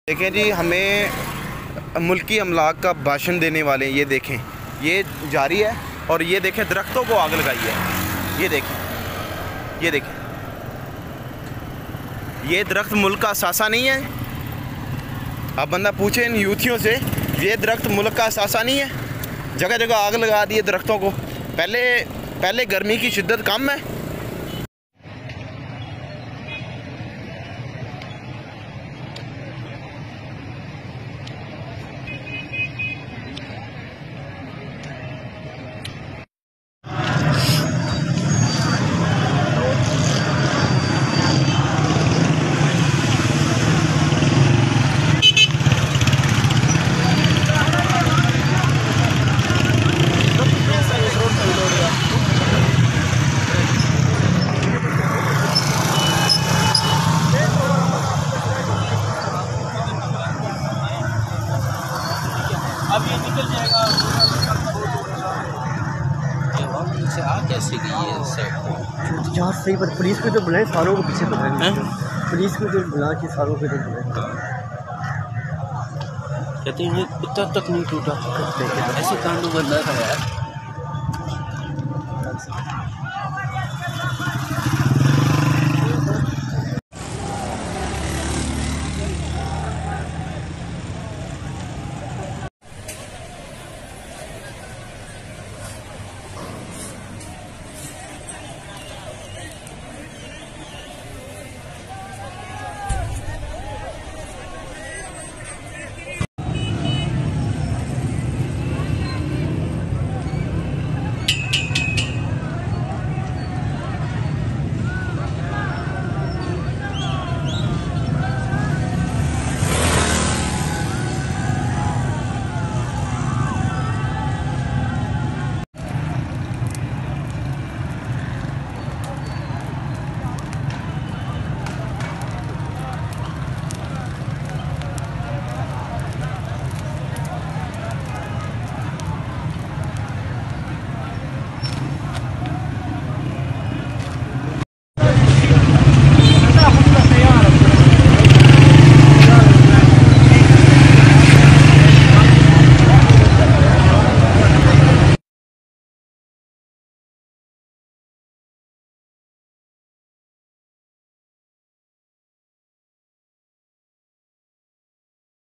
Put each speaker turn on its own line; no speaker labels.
देखें जी, हमें मुल्की अमलाक का भाषण देने वाले ये देखें, ये जारी है और ये देखें दरख्तों को आग लगाई है। ये देखें, ये देखें, ये दरख्त मुल्क का असासा नहीं है। अब बंदा पूछे इन यूथियों से, ये दरख्त मुल्क का असासा नहीं है? जगह जगह आग लगा दी है दरख्तों को। पहले गर्मी की शिद्दत कम है।
अब ये निकल जाएगा। से आ कैसे गई है सेट
यार सही, पर पुलिस को तो बुलाए, सारों को पीछे बुलाए। पुलिस को तो बुला के सारों को तो बुलाए।
कहते हैं इतना तक नहीं टूटा, ऐसे कांड बंदा था यार।